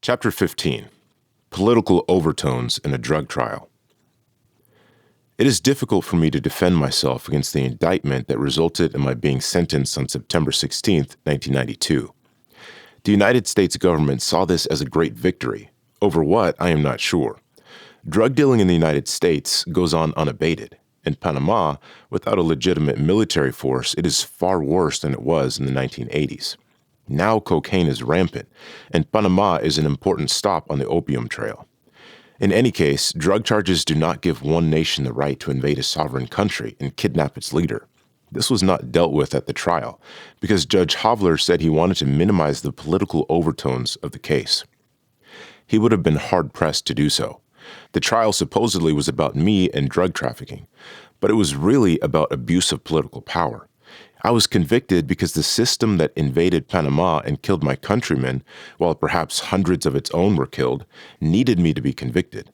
Chapter 15. Political Overtones in a Drug Trial. It is difficult for me to defend myself against the indictment that resulted in my being sentenced on September 16, 1992. The United States government saw this as a great victory. Over what, I am not sure. Drug dealing in the United States goes on unabated. In Panama, without a legitimate military force, it is far worse than it was in the 1980s. Now cocaine is rampant, and Panama is an important stop on the opium trail. In any case, drug charges do not give one nation the right to invade a sovereign country and kidnap its leader. This was not dealt with at the trial, because Judge Hovler said he wanted to minimize the political overtones of the case. He would have been hard-pressed to do so. The trial supposedly was about me and drug trafficking, but it was really about abuse of political power. I was convicted because the system that invaded Panama and killed my countrymen, while perhaps hundreds of its own were killed, needed me to be convicted.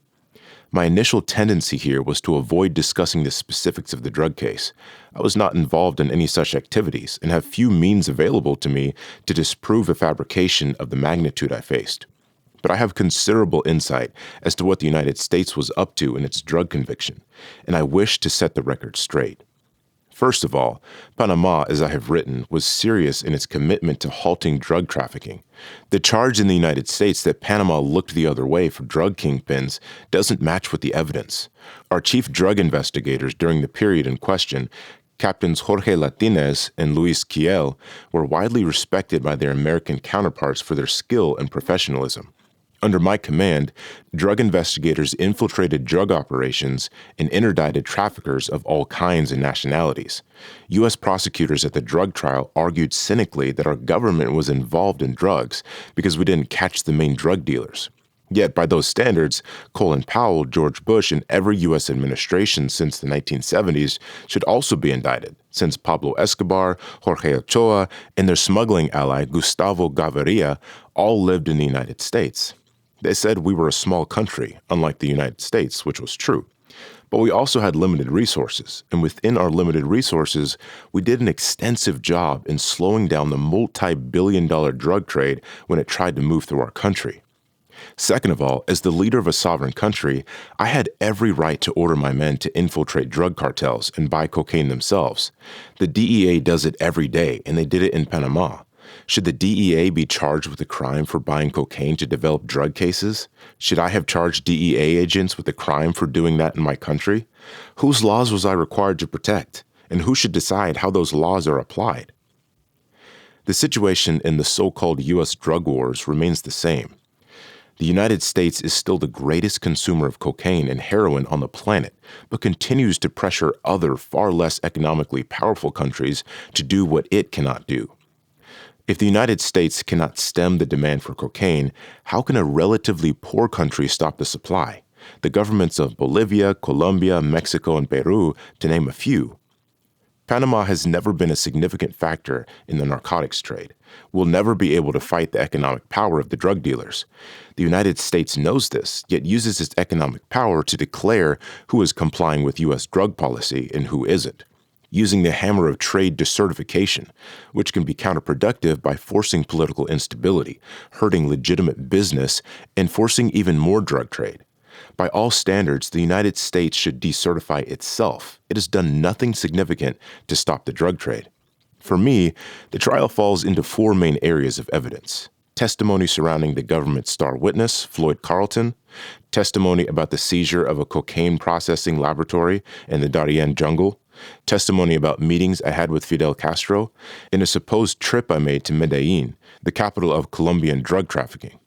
My initial tendency here was to avoid discussing the specifics of the drug case. I was not involved in any such activities and have few means available to me to disprove a fabrication of the magnitude I faced. But I have considerable insight as to what the United States was up to in its drug conviction, and I wish to set the record straight. First of all, Panama, as I have written, was serious in its commitment to halting drug trafficking. The charge in the United States that Panama looked the other way for drug kingpins doesn't match with the evidence. Our chief drug investigators during the period in question, Captains Jorge Latinez and Luis Kiel, were widely respected by their American counterparts for their skill and professionalism. Under my command, drug investigators infiltrated drug operations and interdicted traffickers of all kinds and nationalities. U.S. prosecutors at the drug trial argued cynically that our government was involved in drugs because we didn't catch the main drug dealers. Yet, by those standards, Colin Powell, George Bush, and every U.S. administration since the 1970s should also be indicted, since Pablo Escobar, Jorge Ochoa, and their smuggling ally Gustavo Gaviria all lived in the United States. They said we were a small country, unlike the United States, which was true. But we also had limited resources, and within our limited resources, we did an extensive job in slowing down the multi-billion-dollar drug trade when it tried to move through our country. Second of all, as the leader of a sovereign country, I had every right to order my men to infiltrate drug cartels and buy cocaine themselves. The DEA does it every day, and they did it in Panama. Should the DEA be charged with a crime for buying cocaine to develop drug cases? Should I have charged DEA agents with a crime for doing that in my country? Whose laws was I required to protect? And who should decide how those laws are applied? The situation in the so-called U.S. drug wars remains the same. The United States is still the greatest consumer of cocaine and heroin on the planet, but continues to pressure other, far less economically powerful countries to do what it cannot do. If the United States cannot stem the demand for cocaine, how can a relatively poor country stop the supply? The governments of Bolivia, Colombia, Mexico, and Peru, to name a few. Panama has never been a significant factor in the narcotics trade. We'll never be able to fight the economic power of the drug dealers. The United States knows this, yet uses its economic power to declare who is complying with U.S. drug policy and who isn't, using the hammer of trade desertification, which can be counterproductive by forcing political instability, hurting legitimate business, and forcing even more drug trade. By all standards, the United States should decertify itself. It has done nothing significant to stop the drug trade. For me, the trial falls into four main areas of evidence: testimony surrounding the government's star witness, Floyd Carlton; testimony about the seizure of a cocaine processing laboratory in the Darien jungle; testimony about meetings I had with Fidel Castro; and a supposed trip I made to Medellin, the capital of Colombian drug trafficking.